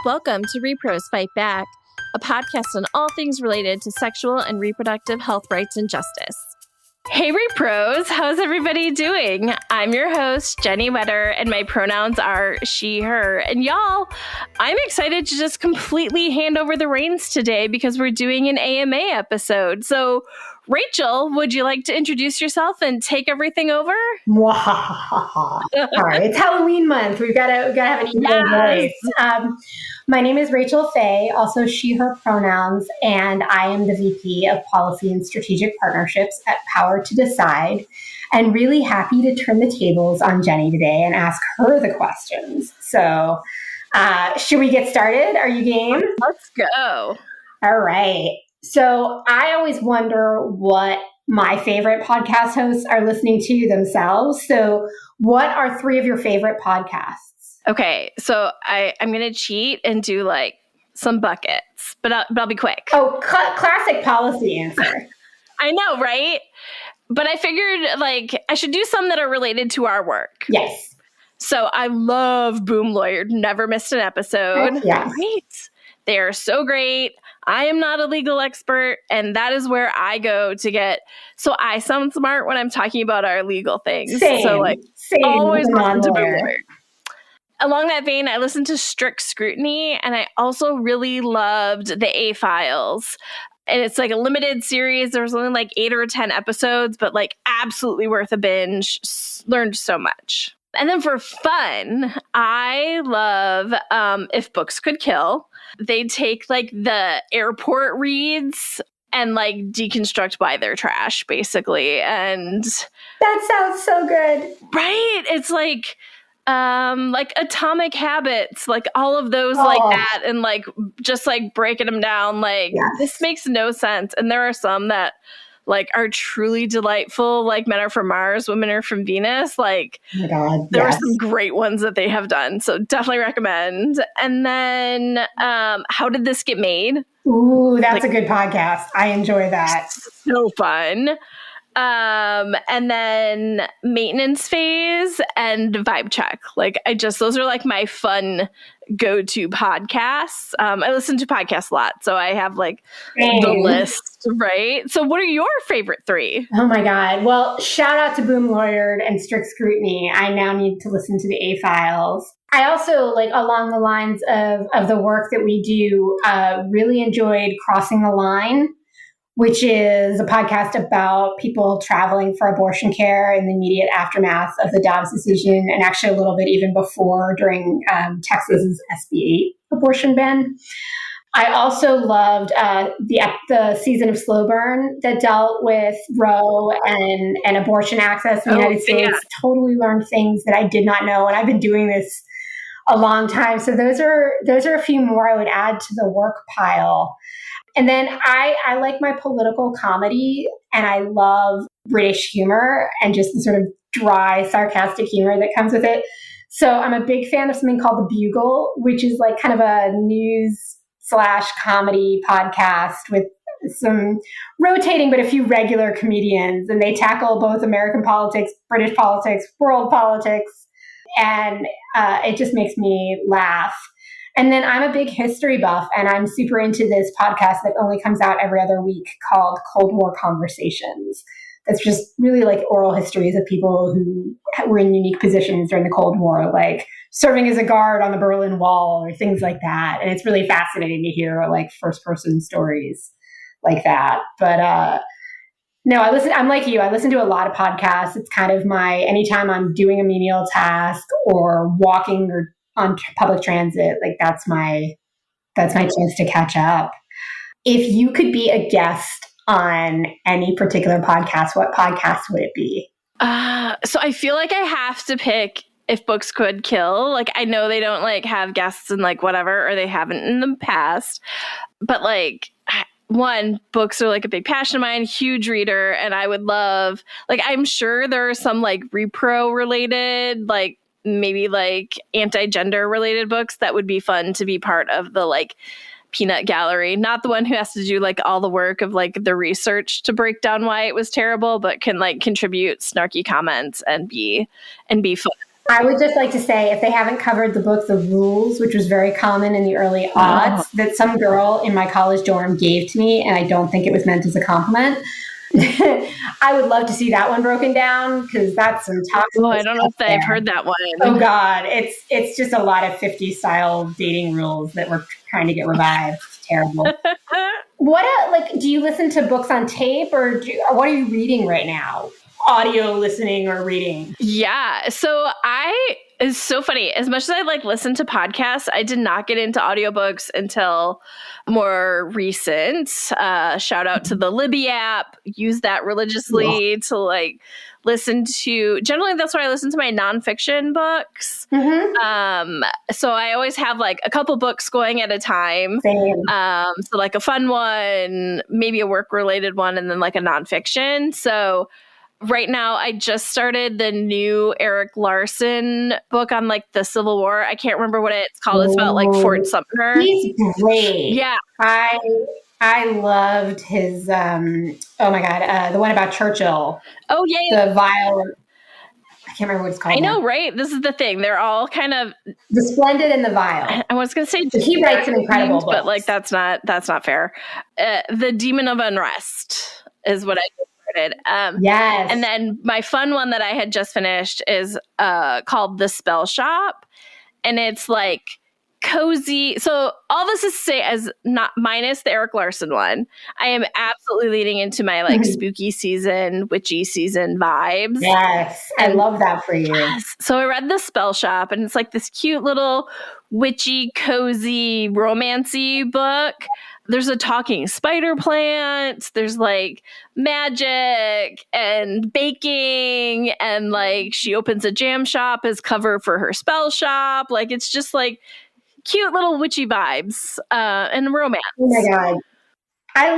Welcome to rePROs Fight Back, a podcast on all things related to sexual and reproductive health rights and justice. Hey rePROs, how's everybody doing? I'm your host, Jennie Wetter, and my pronouns are she, her. And y'all, I'm excited to just completely hand over the reins today because we're doing an AMA episode. So, Rachel, would you like to introduce yourself and take everything over? All right, it's Halloween month. We've got to have an equal voice. My name is Rachel Fay, also she, her pronouns, and I am the VP of Policy and Strategic Partnerships at Power to Decide, and really happy to turn the tables on Jennie today and ask her the questions. So, should we get started? Are you game? Let's go. All right. So I always wonder what my favorite podcast hosts are listening to themselves. So what are three of your favorite podcasts? Okay, so I'm going to cheat and do like some buckets, but I'll be quick. Oh, classic policy answer. I know, right? But I figured like I should do some that are related to our work. Yes. So I love Boom Lawyer. Never missed an episode. Yes. Right. They are so great. I am not a legal expert, and that is where I go to get. So I sound smart when I'm talking about our legal things. Same. So like Same. always listen to Boom Lawyer. Along that vein, I listened to Strict Scrutiny, and I also really loved the A-Files. And it's like a limited series. There's only like 8 or 10 episodes, but like absolutely worth a binge. Learned so much. And then for fun, I love If Books Could Kill. They take like the airport reads and like deconstruct why they're trash, basically. And that sounds so good. Right? It's like Atomic Habits, like all of those like that, and like just like breaking them down. Like This makes no sense. And there are some that like are truly delightful, like Men Are From Mars, Women Are From Venus. Like, oh my God, there are some great ones that they have done. So definitely recommend. And then How Did This Get Made? Ooh, that's a good podcast. I enjoy that. So fun. And then Maintenance Phase and Vibe Check. Like those are like my fun go-to podcasts. I listen to podcasts a lot, so I have like the list, right? So what are your favorite three? Oh my God. Well, shout out to Boom Lawyer and Strict Scrutiny. I now need to listen to the A-Files. I also, like along the lines of the work that we do, really enjoyed Crossing the Line, which is a podcast about people traveling for abortion care in the immediate aftermath of the Dobbs decision, and actually a little bit even before, during Texas's SB 8 abortion ban. I also loved the season of Slow Burn that dealt with Roe and abortion access in the United States. Totally learned things that I did not know, and I've been doing this a long time. So those are a few more I would add to the work pile. And then I like my political comedy, and I love British humor and just the sort of dry, sarcastic humor that comes with it. So I'm a big fan of something called The Bugle, which is like kind of a news/comedy podcast with some rotating but a few regular comedians. And they tackle both American politics, British politics, world politics. And it just makes me laugh. And then I'm a big history buff, and I'm super into this podcast that only comes out every other week called Cold War Conversations. It's just really like oral histories of people who were in unique positions during the Cold War, like serving as a guard on the Berlin Wall or things like that. And it's really fascinating to hear like first-person stories like that. But no, I'm like you. I listen to a lot of podcasts. It's kind of anytime I'm doing a menial task or walking or on public transit, like that's my chance to catch up. If you could be a guest on any particular podcast, what podcast would it be? So I feel like I have to pick If Books Could Kill. Like I know they don't like have guests and like whatever, or they haven't in the past, but like one, books are like a big passion of mine, huge reader, and I would love, like I'm sure there are some like repro related, like maybe like anti-gender related books that would be fun to be part of the like peanut gallery. Not the one who has to do like all the work of like the research to break down why it was terrible, but can like contribute snarky comments and be fun. I would just like to say, if they haven't covered the book The Rules, which was very common in the early aughts, that some girl in my college dorm gave to me, and I don't think it was meant as a compliment. I would love to see that one broken down, because that's some toxic. I don't know if I've heard that one. Oh God, it's just a lot of 50s style dating rules that we're trying to get revived. It's terrible. Do you listen to books on tape, or what are you reading right now? Audio listening or reading? Yeah. So it's so funny. As much as I listen to podcasts, I did not get into audiobooks until more recent. Shout out to the Libby app. Use that religiously to listen to. Generally, that's where I listen to my nonfiction books. Mm-hmm. So I always have a couple books going at a time. Same. So a fun one, maybe a work related one, and then a nonfiction. So right now, I just started the new Eric Larson book on the Civil War. I can't remember what it's called. It's about Fort Sumter. He's great. Yeah, I loved his. Oh my God, the one about Churchill. Oh yeah, the vile. I can't remember what it's called. I know, right? This is the thing. They're all kind of The Splendid and the Vile. I was going to say he writes an incredible book, but that's not fair. The Demon of Unrest is what I started. Yes. And then my fun one that I had just finished is called The Spell Shop, and it's cozy. So all this is to say, as not minus the Eric Larson one, I am absolutely leading into my spooky season, witchy season vibes. Yes, I love that for you. Yes. So I read The Spell Shop, and it's this cute little witchy, cozy, romancy book. There's a talking spider plant. There's magic and baking, and she opens a jam shop as cover for her spell shop. It's just cute little witchy vibes and romance. Oh my God. I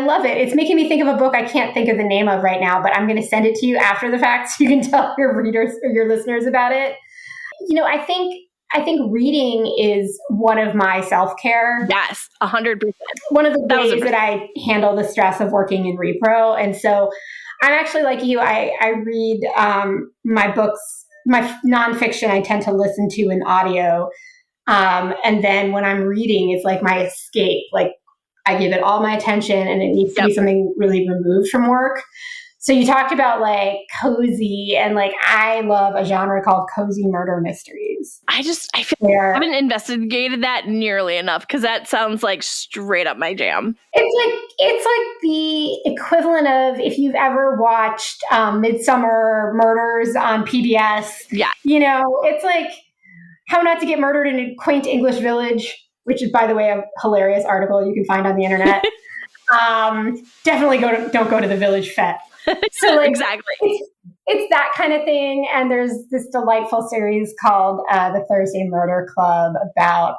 love it. It's making me think of a book I can't think of the name of right now, but I'm going to send it to you after the fact so you can tell your readers or your listeners about it. I think reading is one of my self-care. Yes, 100%. One of the ways that I handle the stress of working in repro. And so I'm actually like you. I read my books, my nonfiction, I tend to listen to in audio. And then when I'm reading, it's my escape. I give it all my attention, and it needs to be something really removed from work. So you talked about cozy, and I love a genre called cozy murder mysteries. I feel I haven't investigated that nearly enough, because that sounds straight up my jam. It's the equivalent of if you've ever watched Midsummer Murders on PBS. Yeah. It's How Not to Get Murdered in a Quaint English Village, which is, by the way, a hilarious article you can find on the internet. Definitely don't go to the Village Fete. So exactly. It's that kind of thing. And there's this delightful series called The Thursday Murder Club about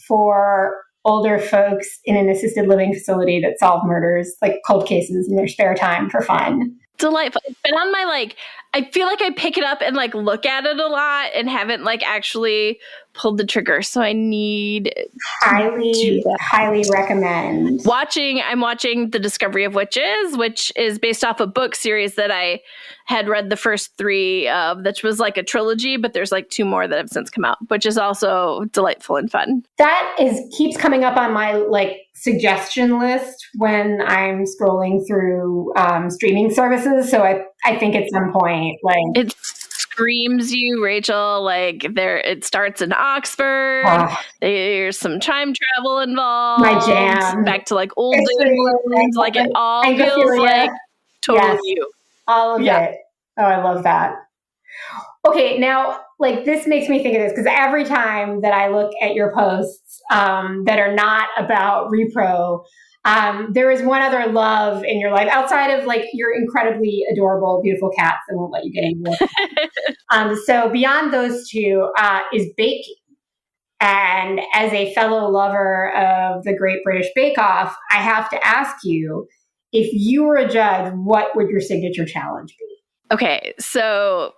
4 older folks in an assisted living facility that solve murders, cold cases, in their spare time for fun. Delightful. It's been on my I feel I pick it up and look at it a lot and haven't actually pulled the trigger. So I need highly recommend. I'm watching The Discovery of Witches, which is based off a book series that I had read the first 3 of, that was a trilogy, but there's 2 more that have since come out, which is also delightful and fun. That keeps coming up on my suggestion list when I'm scrolling through streaming services. So I think at some point, it screams you, Rachel. It starts in Oxford. There's some time travel involved. My jam. Back to old England. It all feels totally you. All of it. Oh, I love that. Okay, now this makes me think of this, because every time that I look at your posts that are not about repro, there is one other love in your life outside of your incredibly adorable, beautiful cats that won't let you get any. So beyond those 2 is baking. And as a fellow lover of the Great British Bake Off, I have to ask you, if you were a judge, what would your signature challenge be? Okay, so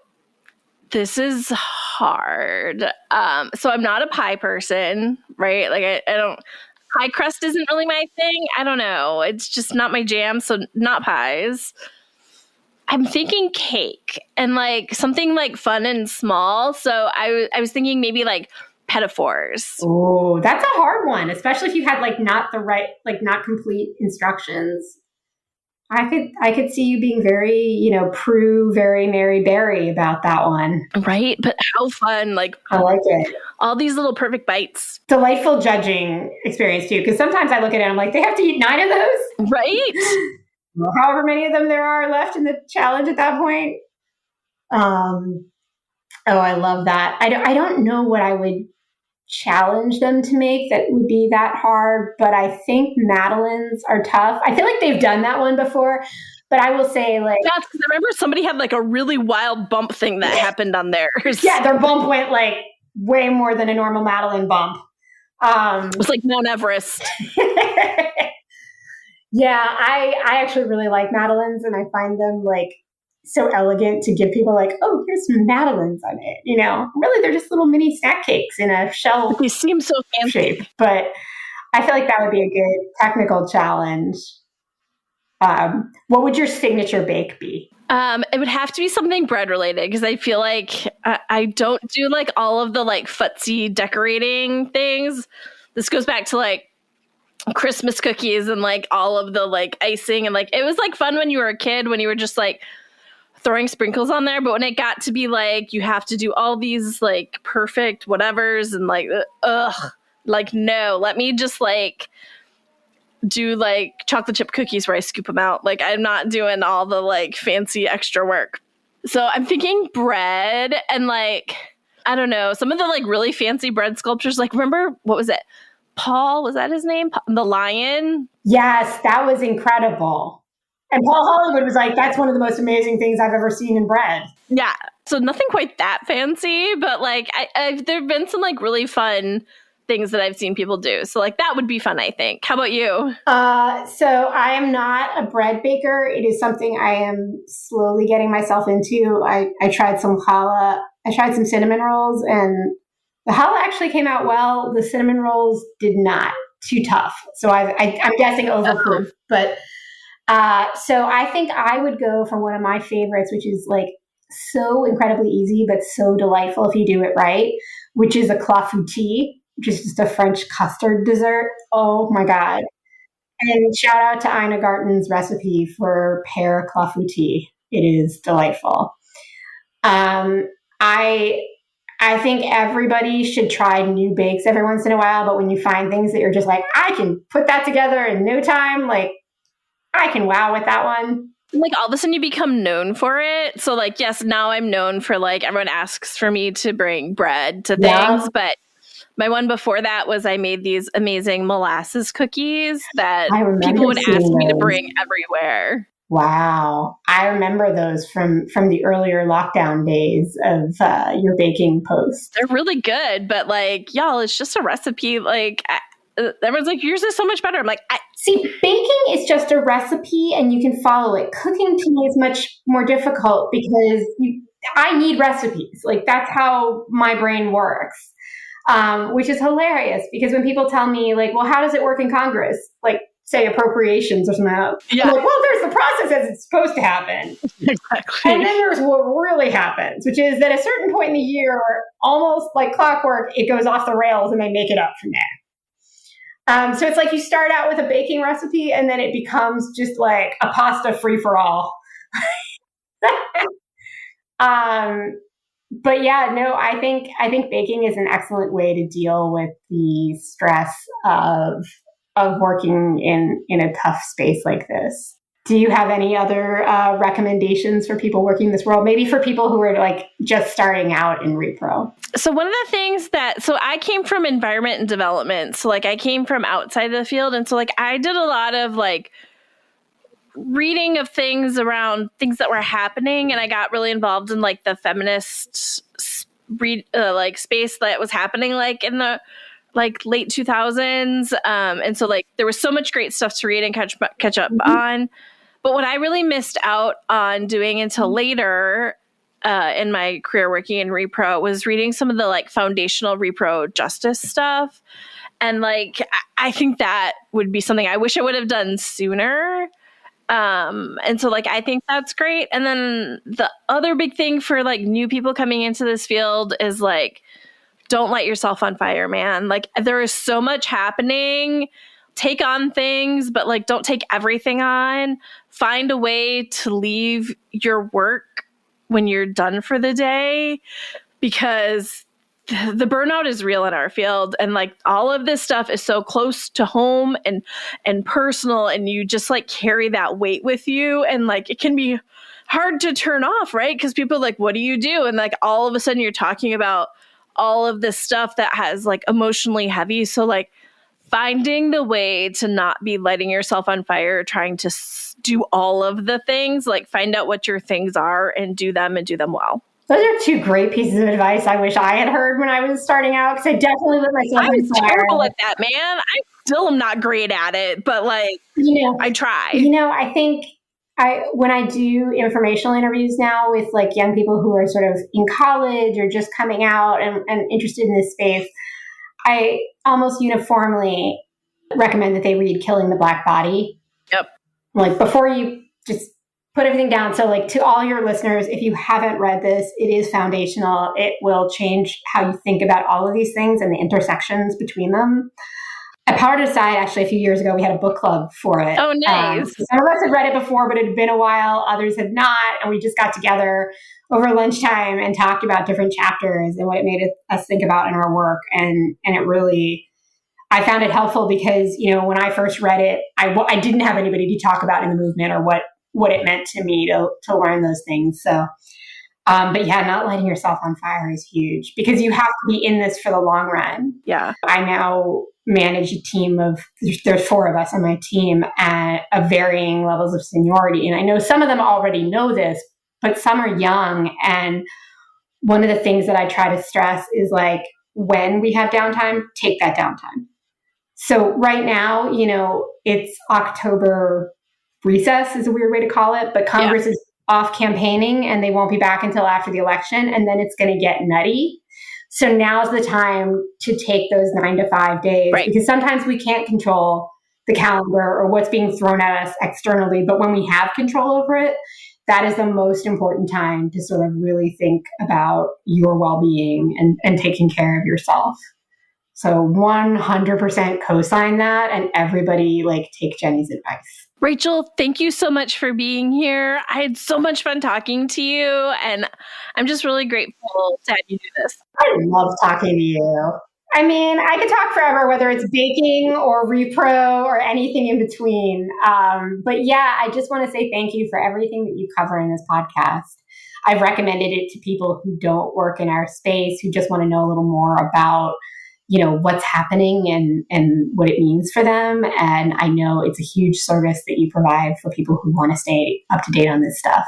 this is hard. So I'm not a pie person, right? I don't. Pie crust isn't really my thing. I don't know. It's just not my jam. So not pies. I'm thinking cake and like something like fun and small. So I was thinking maybe like pedophores. Oh, that's a hard one, especially if you had like not the right, like not complete instructions. I could see you being very, you know, Prue, very Mary Berry about that one. Right? But how fun. Like, I like it. All these little perfect bites. Delightful judging experience too, because sometimes I look at it and I'm like, they have to eat 9 of those? Right? However many of them there are left in the challenge at that point. Oh, I love that. I don't know what I would challenge them to make that would be that hard, but I think Madeleines are tough. I feel like they've done that one before, but I will say like... That's because I remember somebody had like a really wild bump thing that happened on theirs. Yeah, their bump went like way more than a normal Madeleine bump. It was like Mount Everest. Yeah, I actually really like Madeleines, and I find them like so elegant to give people like, oh, here's some Madeleines on it. You know, really, they're just little mini snack cakes in a shell. They seem so fancy. Shape, but I feel like that would be a good technical challenge. What would your signature bake be? It would have to be something bread related because I feel like I don't do like all of the like futzy decorating things. This goes back to like Christmas cookies and like all of the like icing and like it was like fun when you were a kid when you were just like throwing sprinkles on there, but when it got to be like you have to do all these like perfect whatevers and like like no, let me just like do like chocolate chip cookies where I scoop them out. Like I'm not doing all the like fancy extra work. So I'm thinking bread and like I don't know, some of the like really fancy bread sculptures, like remember what was it? Paul, was that his name? The lion? Yes, that was incredible. And Paul Hollywood was like, that's one of the most amazing things I've ever seen in bread. Yeah. So nothing quite that fancy, but like there have been some like really fun things that I've seen people do. So like that would be fun, I think. How about you? So I am not a bread baker. It is something I am slowly getting myself into. I tried some challah. I tried some cinnamon rolls and the challah actually came out well. The cinnamon rolls did not. Too tough. So I'm guessing overproof. But so I think I would go for one of my favorites, which is like so incredibly easy, but so delightful if you do it right, which is a clafoutis, which is just a French custard dessert. Oh my God. And shout out to Ina Garten's recipe for pear clafoutis. It is delightful. I think everybody should try new bakes every once in a while, but when you find things that you're just like, I can put that together in no time, like I can wow with that one. Like all of a sudden you become known for it. So like, yes, now I'm known for like, everyone asks for me to bring bread to things, but my one before that was I made these amazing molasses cookies that people would ask me to bring everywhere. Wow. I remember those from the earlier lockdown days of your baking posts. They're really good, but like, y'all, it's just a recipe. Like, everyone's like, yours is so much better. I'm like, see, baking is just a recipe and you can follow it. Cooking to me is much more difficult because I need recipes. Like, that's how my brain works, which is hilarious because when people tell me, like, well, how does it work in Congress? Like, say appropriations or something else. Yeah. I'm like, well, there's the process as it's supposed to happen. Exactly. And then there's what really happens, which is that at a certain point in the year, almost like clockwork, it goes off the rails and they make it up from there. So it's like you start out with a baking recipe and then it becomes just like a pasta free-for-all. But yeah, no, I think baking is an excellent way to deal with the stress of working in a tough space like this. Do you have any other recommendations for people working this world? Maybe for people who are like just starting out in repro. So one of the things so I came from environment and development. So like I came from outside the field. And so like I did a lot of like reading of things around things that were happening. And I got really involved in like the feminist like space that was happening like in the like late 2000s. And so like there was so much great stuff to read and catch up on. But what I really missed out on doing until later in my career working in repro was reading some of the like foundational repro justice stuff. And like, I think that would be something I wish I would have done sooner. And so like, I think that's great. And then the other big thing for like new people coming into this field is like, don't light yourself on fire, man. Like there is so much happening. Take on things, but like, don't take everything on. Find a way to leave your work when you're done for the day, because the burnout is real in our field, and like all of this stuff is so close to home and personal, and you just like carry that weight with you, and like it can be hard to turn off, right? Because people are like, what do you do? And like all of a sudden you're talking about all of this stuff that has like emotionally heavy. So like finding the way to not be lighting yourself on fire, trying to do all of the things, like find out what your things are and do them well. Those are two great pieces of advice I wish I had heard when I was starting out, because I definitely lit myself on fire. I'm terrible at that, man. I still am not great at it, but like, I try. I think when I do informational interviews now with like young people who are sort of in college or just coming out and interested in this space, I almost uniformly recommend that they read Killing the Black Body. Yep. Like before you just put everything down. So like to all your listeners, if you haven't read this, it is foundational. It will change how you think about all of these things and the intersections between them. At Power to Decide, actually, a few years ago, we had a book club for it. Oh, nice. Some of us had read it before, but it had been a while. Others had not. And we just got together over lunchtime and talked about different chapters and what it made us think about in our work. And it really, I found it helpful because, when I first read it, I didn't have anybody to talk about in the movement or what it meant to me to learn those things. So, but yeah, not lighting yourself on fire is huge because you have to be in this for the long run. Yeah. I now manage a team there's 4 of us on my team at varying levels of seniority. And I know some of them already know this, but some are young. And one of the things that I try to stress is like, when we have downtime, take that downtime. So right now, it's October recess is a weird way to call it, but Congress is off campaigning and they won't be back until after the election. And then it's going to get nutty. So now's the time to take those 9 to 5 days, right? Because sometimes we can't control the calendar or what's being thrown at us externally. But when we have control over it, that is the most important time to sort of really think about your well-being and taking care of yourself. So 100% co-sign that, and everybody take Jennie's advice. Rachel, thank you so much for being here. I had so much fun talking to you, and I'm just really grateful to have you do this. I love talking to you. I mean, I could talk forever, whether it's baking or repro or anything in between. But yeah, I just want to say thank you for everything that you cover in this podcast. I've recommended it to people who don't work in our space, who just want to know a little more about what's happening and what it means for them. And I know it's a huge service that you provide for people who want to stay up to date on this stuff.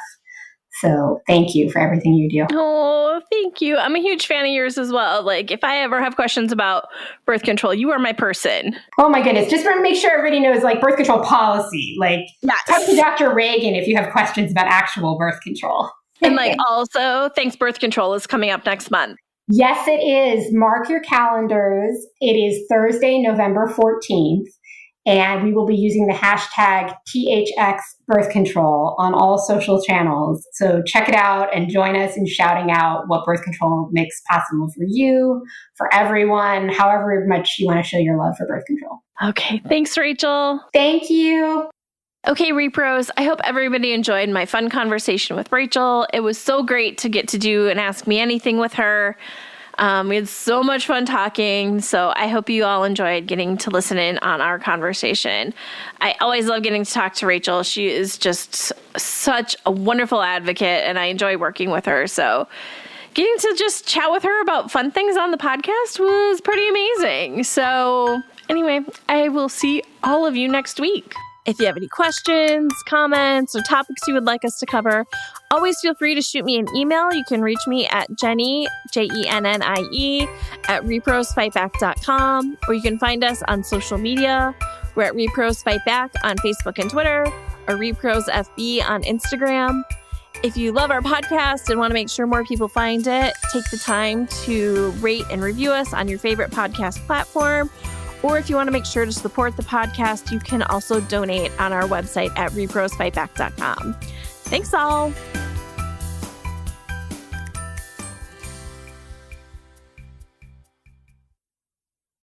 So thank you for everything you do. Oh, thank you. I'm a huge fan of yours as well. If I ever have questions about birth control, you are my person. Oh my goodness. Just want to make sure everybody knows birth control policy. Yes. Talk to Dr. Reagan if you have questions about actual birth control. And also, Thanks Birth Control is coming up next month. Yes, it is. Mark your calendars. It is Thursday, November 14th, and we will be using the hashtag #THXBirthControl on all social channels. So check it out and join us in shouting out what birth control makes possible for you, for everyone, however much you want to show your love for birth control. Okay. Thanks, Rachel. Thank you. Okay, repros, I hope everybody enjoyed my fun conversation with Rachel. It was so great to get to do an Ask Me Anything with her. We had so much fun talking, so I hope you all enjoyed getting to listen in on our conversation. I always love getting to talk to Rachel. She is just such a wonderful advocate, and I enjoy working with her. So getting to just chat with her about fun things on the podcast was pretty amazing. So anyway, I will see all of you next week. If you have any questions, comments, or topics you would like us to cover, always feel free to shoot me an email. You can reach me at Jennie, Jennie, at reprosfightback.com, or you can find us on social media. We're at Repros Fight Back on Facebook and Twitter, or Repros FB on Instagram. If you love our podcast and want to make sure more people find it, take the time to rate and review us on your favorite podcast platform, Or if you want to make sure to support the podcast, you can also donate on our website at reprosfightback.com. Thanks all.